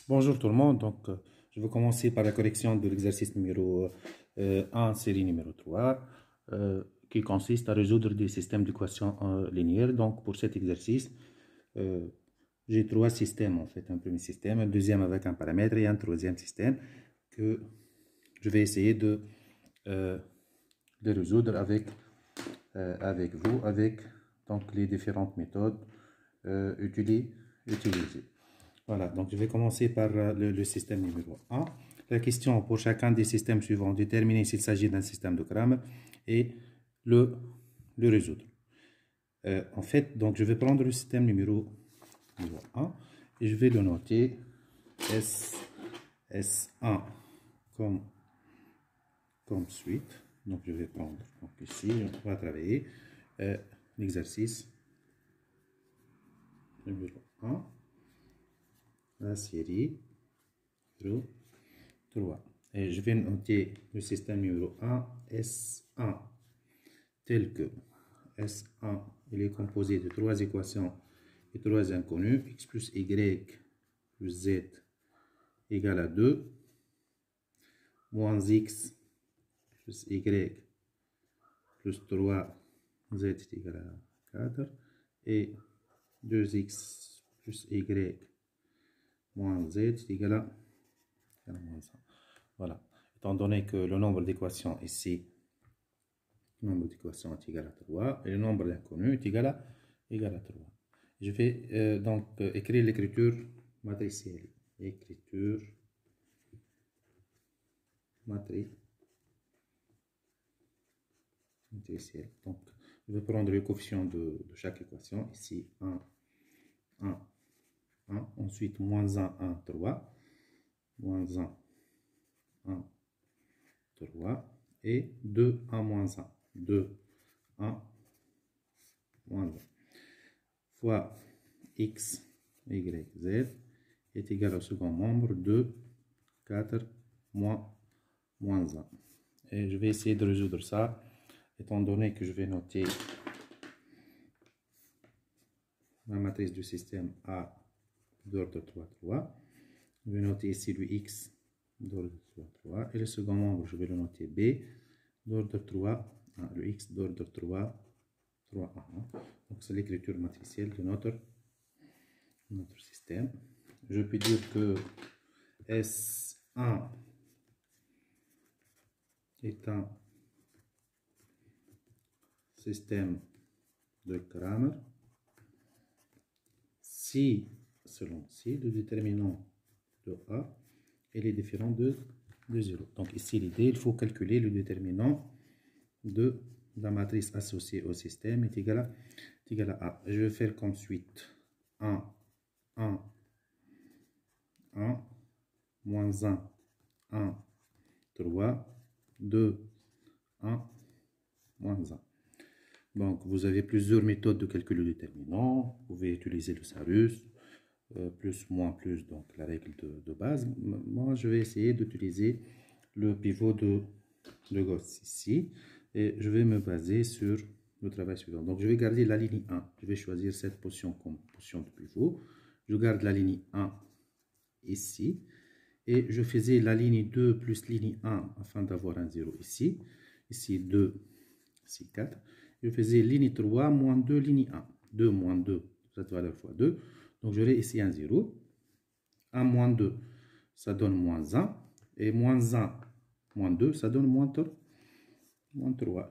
Bonjour tout le monde, je vais commencer par la correction de l'exercice numéro 1, série numéro 3, qui consiste à résoudre des systèmes d'équations linéaires. Donc pour cet exercice, j'ai trois systèmes en fait, un premier système, un deuxième avec un paramètre et un troisième système que je vais essayer de résoudre avec vous, avec donc, les différentes méthodes utilisées. Voilà, donc je vais commencer par le système numéro 1. La question pour chacun des systèmes suivants, déterminer s'il s'agit d'un système de Cramer et le résoudre. En fait, donc je vais prendre le système numéro 1 et je vais le noter S1 comme suite. Donc je vais prendre, donc ici, on va travailler l'exercice numéro 1. La série 3. Et je vais noter le système numéro 1, S1, tel que S1, il est composé de trois équations et trois inconnues, x plus y plus z égale à 2, moins x plus y plus 3z est égal à 4, et 2x plus y moins z est égal à moins 1. Voilà. Étant donné que le nombre d'équations ici, le nombre d'équations est égal à 3 et le nombre d'inconnus est égal à 3. Je vais donc écrire l'écriture matricielle. Écriture matricielle. Donc, je vais prendre le coefficient de chaque équation. Ici, 1, 1, 1. Ensuite, moins 1, 1, 3. Moins 1, 1, 3. Et 2, 1, moins 1. 2, 1, moins 1. Fois x, y, z est égal au second membre de 4 moins 1. Et je vais essayer de résoudre ça, étant donné que je vais noter la matrice du système A d'ordre 3, 3. Je vais noter ici le x d'ordre 3, 3. Et le second membre, je vais le noter B d'ordre 3, le x d'ordre 3, 3, 1. Donc c'est l'écriture matricielle de notre système. Je peux dire que S1 est un système de Cramer si, selon si, le déterminant de A est différent de 0. Donc ici l'idée, il faut calculer le déterminant de la matrice associée au système est égal à A. Je vais faire comme suite 1, 1, 1, moins 1, 1, 3, 2, 1, moins 1. Donc, vous avez plusieurs méthodes de calcul du déterminant. Vous pouvez utiliser le Sarus, plus, moins, plus, donc la règle de base. Moi, je vais essayer d'utiliser le pivot de Gauss ici. Et je vais me baser sur le travail suivant. Donc, je vais garder la ligne 1. Je vais choisir cette position comme position de pivot. Je garde la ligne 1 ici. Et je faisais la ligne 2 plus ligne 1 afin d'avoir un 0 ici. Ici 2, ici 4. Je faisais ligne 3 moins 2, ligne 1. 2 moins 2, cette valeur fois 2. Donc j'aurai ici un 0. 1 moins 2, ça donne moins 1. Et moins 1 moins 2, ça donne moins 3.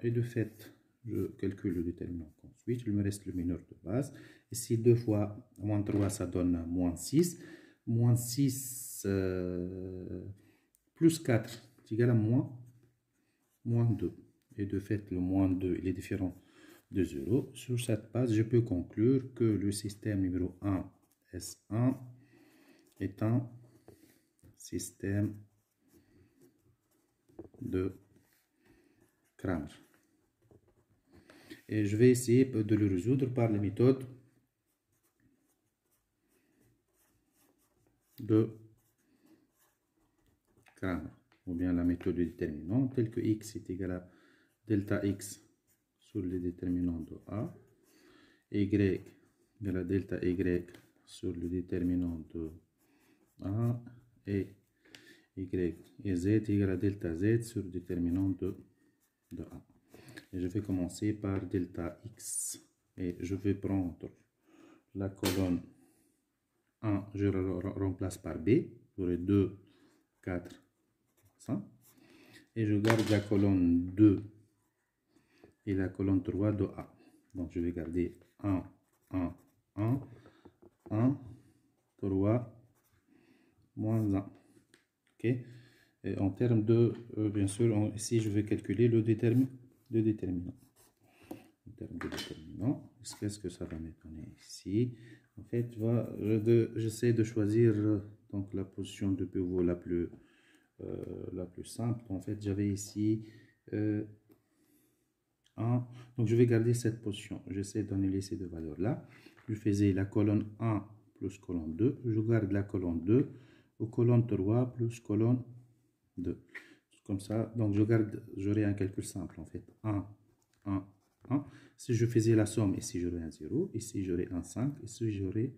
Et de fait, je calcule le déterminant ensuite. Il me reste le mineur de base. Ici 2 fois moins 3, ça donne moins 6. Moins 6 plus 4 est égal à moins 2. Et de fait, le moins 2, il est différent de 0. Sur cette base, je peux conclure que le système numéro 1, S1, est un système de Cramer. Et je vais essayer de le résoudre par les méthodes de Cramer, ou bien la méthode de déterminant, telle que x est égal à delta x sur le déterminant de A, y égale à delta y sur le déterminant de A et Y et Z égale à delta Z sur le déterminant de A. Et je vais commencer par delta X. Et je vais prendre la colonne 1, je le remplace par B. J'aurai 2, 4, 5. Et je garde la colonne 2 et la colonne 3 de A. Donc je vais garder 1, 1, 1, 1, 3, moins 1. Ok. Et en termes de, bien sûr, ici je vais calculer le déterminant. En termes de déterminant, qu'est-ce que ça va me donner ici? En fait, j'essaie de choisir donc la position de pivot la plus simple. En fait, j'avais ici 1. Donc, je vais garder cette position. J'essaie d'annuler ces deux valeurs-là. Je faisais la colonne 1 plus colonne 2. Je garde la colonne 2 aux colonne 3 plus colonne 2. Comme ça, donc j'aurai un calcul simple en fait. 1, 1, 1. Si je faisais la somme, ici j'aurai un 0, ici j'aurai un 5, ici j'aurai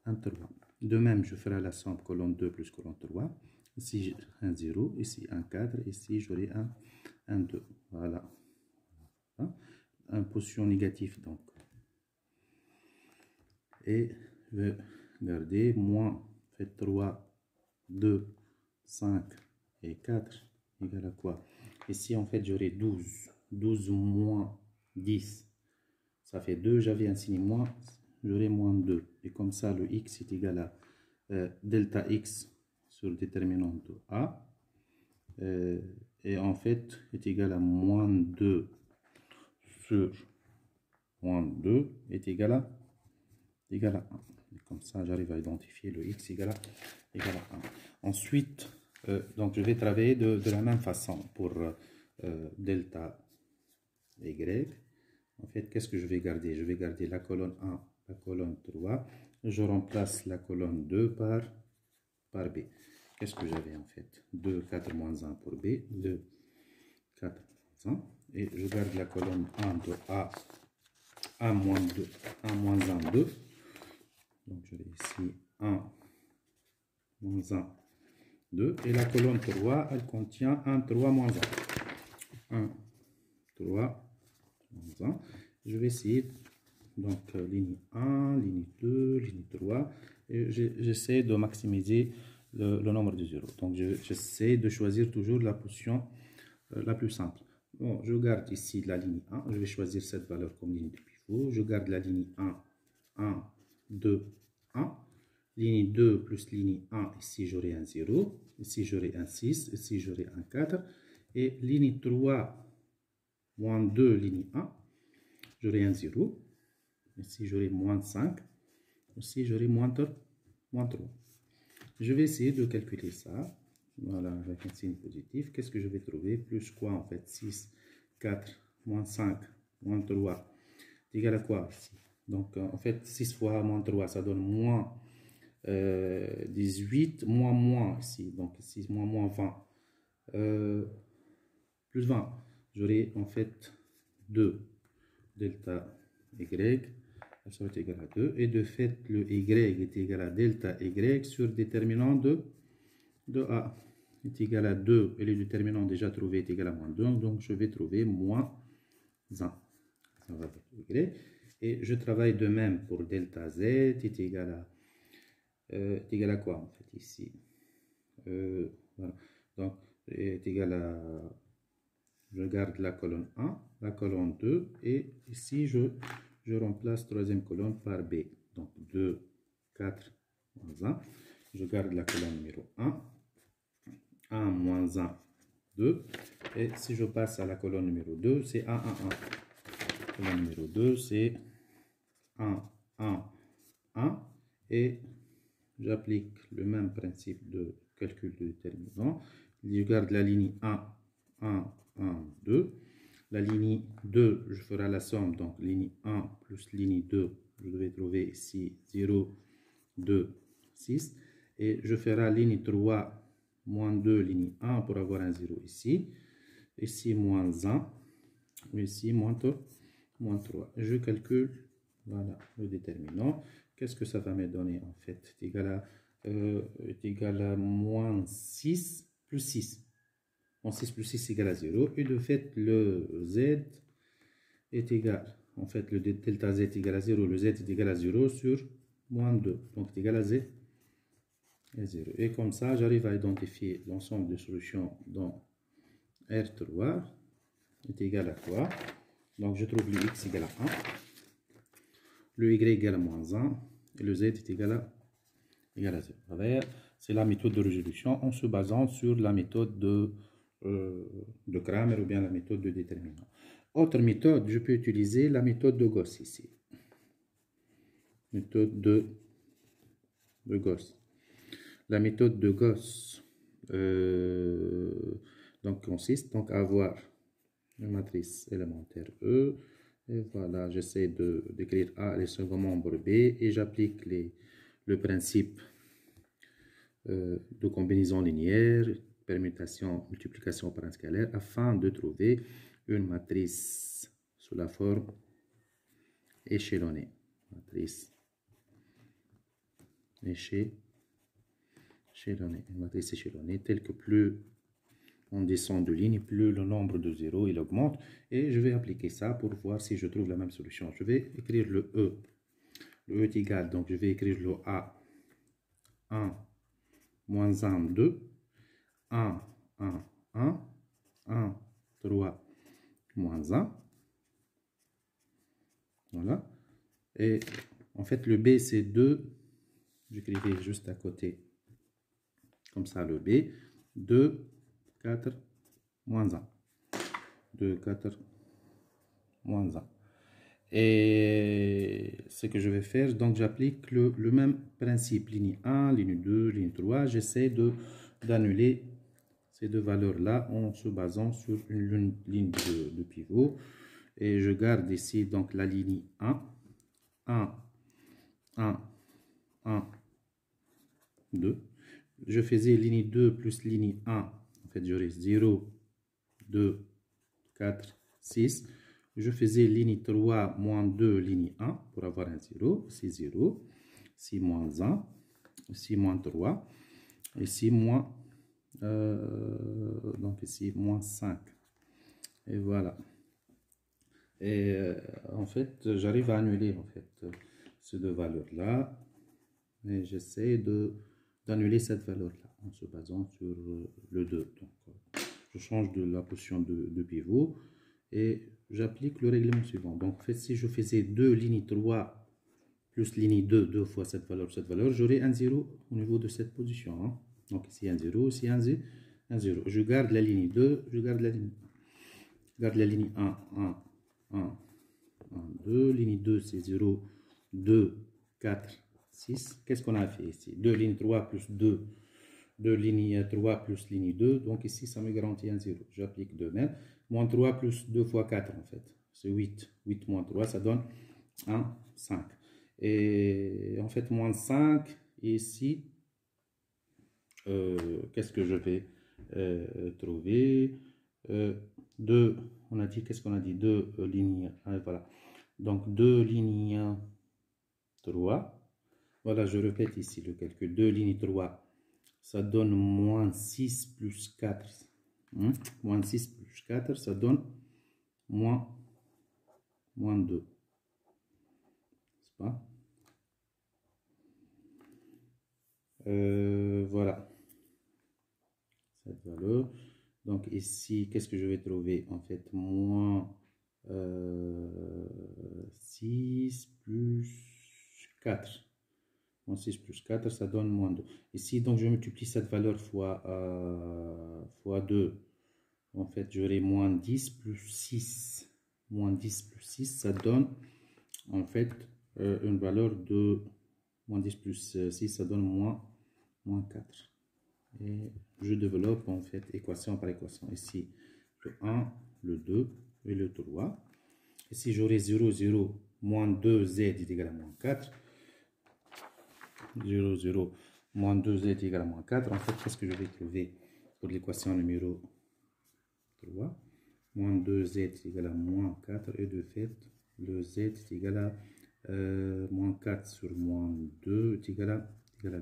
un 3. De même, je ferai la somme colonne 2 plus colonne 3. Ici un 0, ici un 4, ici j'aurai un 2. Voilà. Un position négative donc. Et je vais garder moins fait 3, 2, 5 et 4 égale à quoi? Ici en fait j'aurai 12. 12 moins 10. Ça fait 2, j'avais un signe moins, j'aurai moins 2. Et comme ça, le x est égal à delta x sur le déterminant de A. Et en fait, est égal à moins 2 sur moins 2 est égal à 1. Et comme ça, j'arrive à identifier le x égal à 1. Ensuite, donc je vais travailler de la même façon pour delta y. En fait, qu'est-ce que je vais garder? Je vais garder la colonne 1, la colonne 3. Je remplace la colonne 2 par B. Qu'est-ce que j'avais en fait? 2, 4, moins 1 pour B. 2, 4, moins 1. Et je garde la colonne 1 de A, 1, moins 2, 1, moins 1, 2. Donc, je vais ici 1, moins 1, 2. Et la colonne 3, elle contient 1, 3, moins 1. 1, 3, moins 1. Je vais essayer, donc, ligne 1, ligne 2, ligne 3. Et j'essaie de maximiser le nombre de zéros. Donc, j'essaie de choisir toujours la position la plus simple. Bon, je garde ici la ligne 1. Je vais choisir cette valeur comme ligne de pivot. Je garde la ligne 1, 1, 2, 1. Ligne 2 plus ligne 1, ici j'aurai un 0. Ici j'aurai un 6. Ici j'aurai un 4. Et ligne 3, moins 2, ligne 1. J'aurai un 0. Ici j'aurai moins 5. Ici j'aurai moins 3. Je vais essayer de calculer ça. Voilà, avec un signe positif. Qu'est-ce que je vais trouver? Plus quoi en fait? 6, 4, moins 5, moins 3. C'est égal à quoi ici? Donc en fait, 6 fois moins 3, ça donne moins 18, moins ici. Donc ici, moins 20. Plus 20. J'aurai en fait 2 delta y. Ça sera égal à 2. Et de fait, le y est égal à delta y sur déterminant de A est égal à 2 et le déterminant déjà trouvé est égal à moins 2. Donc, je vais trouver moins 1. Ça va être y. Et je travaille de même pour delta z est égal à quoi en fait ici? Voilà. Donc, est égal à... Je garde la colonne 1, la colonne 2 et ici je remplace troisième colonne par B. Donc 2, 4, moins 1. Je garde la colonne numéro 1. 1, moins 1, 2. Et si je passe à la colonne numéro 2, c'est 1, 1, 1. La colonne numéro 2, c'est 1, 1, 1. Et j'applique le même principe de calcul de déterminant. Je garde la ligne 1, 1, 1, 2. La ligne 2, je ferai la somme. Donc, ligne 1 plus ligne 2, je devais trouver ici 0, 2, 6. Et je ferai ligne 3, moins 2, ligne 1 pour avoir un 0 ici. Ici, moins 1. Ici, moins 3. Je calcule, voilà, le déterminant. Qu'est-ce que ça va me donner en fait? C'est égal est égal à moins 6 plus 6. Moins 6 plus 6 égale à 0. Et de fait, le z est égal, en fait, le delta z est égal à 0. Le z est égal à 0 sur moins 2. Donc, c'est égal à z et 0. Et comme ça, j'arrive à identifier l'ensemble des solutions dans R3 est égal à quoi? Donc, je trouve le x égal à 1, le y égal à moins 1, et le z est égal à 0. C'est la méthode de résolution en se basant sur la méthode de Cramer ou bien la méthode de déterminant. Autre méthode, je peux utiliser la méthode de Gauss ici. Méthode de Gauss. La méthode de Gauss donc, consiste donc à avoir une matrice élémentaire E. Et voilà, j'essaie d'écrire A, les second membres B, et j'applique le principe de combinaison linéaire, permutation, multiplication par un scalaire, afin de trouver une matrice sous la forme échelonnée. Matrice échelonnée. Une matrice échelonnée telle que plus on descend de ligne, plus le nombre de zéros il augmente. Et je vais appliquer ça pour voir si je trouve la même solution. Je vais écrire le E. Le E est égal, donc je vais écrire le A. 1, moins 1, 2. 1, 1, 1. 1, 3, moins 1. Voilà. Et en fait, le B, c'est 2. J'écrivais juste à côté. Comme ça, le B. 2, 4, moins 1. 2, 4, moins 1. Et ce que je vais faire, donc j'applique le même principe. Ligne 1, ligne 2, ligne 3. J'essaie d'annuler ces deux valeurs-là en se basant sur une ligne de pivot. Et je garde ici donc la ligne 1. 1, 1, 1, 2. Je faisais ligne 2 plus ligne 1. En fait, j'aurais 0, 2, 4, 6. Je faisais ligne 3 moins 2, ligne 1 pour avoir un 0. Ici 0. Ici moins 1. Ici moins 3. Ici moins. Donc ici moins 5. Et voilà. Et en fait, j'arrive à annuler en fait ces deux valeurs-là. Et j'essaie d'annuler cette valeur-là en se basant sur le 2. Donc, je change de la position de pivot et j'applique le règlement suivant. Donc, en fait, si je faisais 2 ligne 3 plus ligne 2, 2 fois cette valeur, j'aurai un 0 au niveau de cette position. Hein. Donc, ici un 0, ici un 0. Je garde la ligne 2, je garde la ligne 1. Je garde la ligne 1, 1, 1, 1, 2. Ligne 2, c'est 0, 2, 4, 6. Qu'est-ce qu'on a fait ici? 2 ligne 3 plus 2. 2 ligne 3 plus ligne 2. Donc ici, ça me garantit un 0. J'applique 2 même. Moins 3 plus 2 fois 4, en fait. C'est 8. 8 moins 3, ça donne 1, 5. Et en fait, moins 5. Et ici, qu'est-ce que je vais trouver 2, on a dit, qu'est-ce qu'on a dit? 2 lignes, voilà. Donc 2 lignes 3. Voilà, je répète ici le calcul. 2 lignes 3, ça donne moins 6 plus 4. Moins 6 plus 4, ça donne moins 2. N'est-ce pas? Voilà. Cette valeur. Donc ici, qu'est-ce que je vais trouver? En fait, moins 6 plus 4. Moins 6 plus 4, ça donne moins 2. Ici, donc, je multiplie cette valeur fois 2. En fait, j'aurai moins 10 plus 6. Moins 10 plus 6, ça donne, en fait, une valeur de moins 10 plus 6, ça donne moins 4. Et je développe, en fait, équation par équation. Ici, le 1, le 2 et le 3. Ici, j'aurai 0, 0, moins 2z est égal à moins 4. 0, 0, moins 2z est égal à moins 4. En fait, qu'est-ce que je vais trouver pour l'équation numéro 3? Moins 2z est égal à moins 4. Et de fait, le z est égal à moins 4 sur moins 2 est égal à 2.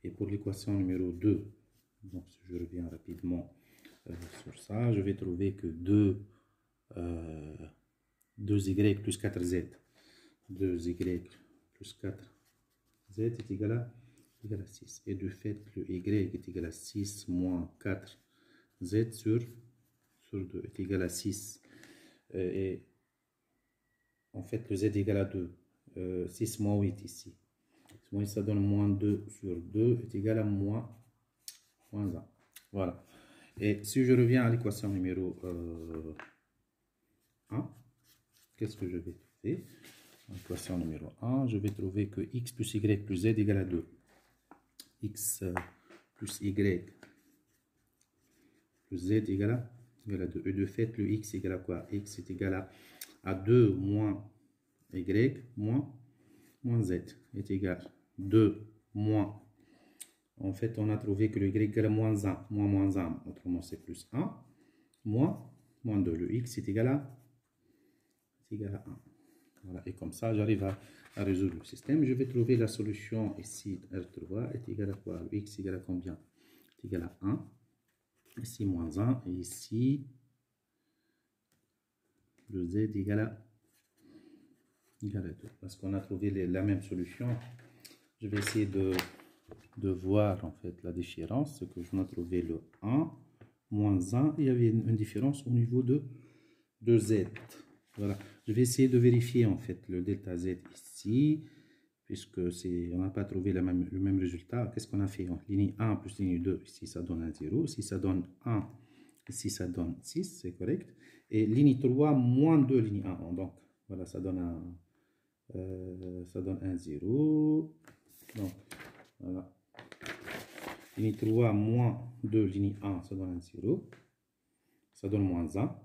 Et pour l'équation numéro 2, donc si je reviens rapidement sur ça, je vais trouver que 2y plus 4z, 2y plus 4z est égal à 6. Et de fait, le y est égal à 6 moins 4z sur 2 est égal à 6. Et en fait, le z est égal à 2. 6 moins 8 ici. Moins, ça donne moins 2 sur 2 est égal à moins 1. Voilà. Et si je reviens à l'équation numéro 1, qu'est-ce que je vais trouver? L'équation numéro 1, je vais trouver que x plus y plus z égale à 2. X plus y plus z égale à 2. Et de fait, le x égale à quoi? X est égal à 2 moins y moins z est égal à 2 moins. En fait, on a trouvé que le y égale à moins 1, moins 1, autrement c'est plus 1, moins 2. Le x est égal à 1. Voilà, et comme ça, j'arrive à résoudre le système. Je vais trouver la solution ici, R3 est égal à quoi? Le x est égal à combien? Est égal à 1. Ici, moins 1. Et ici, le z est égal à 2. Parce qu'on a trouvé la même solution. Je vais essayer de voir en fait la différence. Ce que je n'ai trouvé le 1, moins 1. Il y avait une différence au niveau de z. Voilà. Je vais essayer de vérifier en fait le delta z ici, puisque on n'a pas trouvé le même résultat. Qu'est-ce qu'on a fait? Ligne 1 plus ligne 2, ici ça donne un 0. Ici ça donne 1, ici ça donne 6, c'est correct. Et ligne 3 moins 2, ligne 1. Donc voilà, ça donne un 0. Donc voilà. Ligne 3 moins 2, ligne 1, ça donne un 0. Ça donne moins 1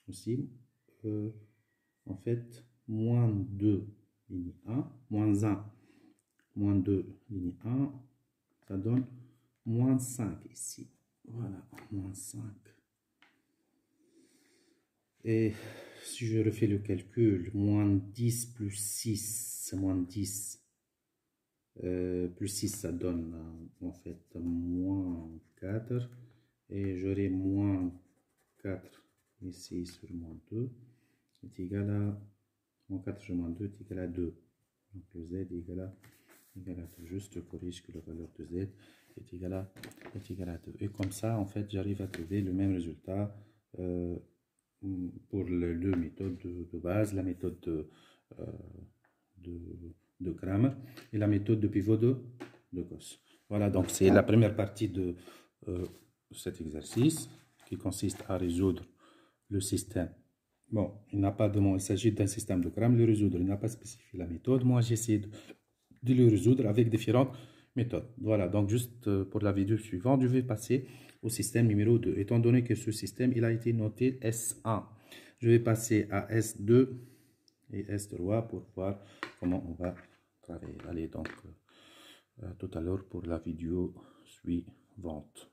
aussi. En fait, moins 2, ligne 1, moins 1, moins 2, ligne 1, ça donne moins 5 ici. Voilà, moins 5. Et si je refais le calcul, moins 10 plus 6, moins 10 plus 6, ça donne en fait moins 4. Et j'aurai moins 4 ici sur moins 2. Est égal à moins 4 sur moins 2 est égal à 2. Donc le z est égal à 2. Juste corrige que la valeur de z est égal à 2. Et comme ça, en fait, j'arrive à trouver le même résultat pour les deux méthodes de base, la méthode de Cramer et la méthode de pivot de Gauss. Voilà, donc c'est la première partie de cet exercice qui consiste à résoudre le système. Bon, il s'agit d'un système de Cramer, le résoudre, il n'a pas spécifié la méthode. Moi, j'ai essayé de le résoudre avec différentes méthodes. Voilà, donc juste pour la vidéo suivante, je vais passer au système numéro 2. Étant donné que ce système, il a été noté S1, je vais passer à S2 et S3 pour voir comment on va travailler. Allez, donc, à tout à l'heure pour la vidéo suivante.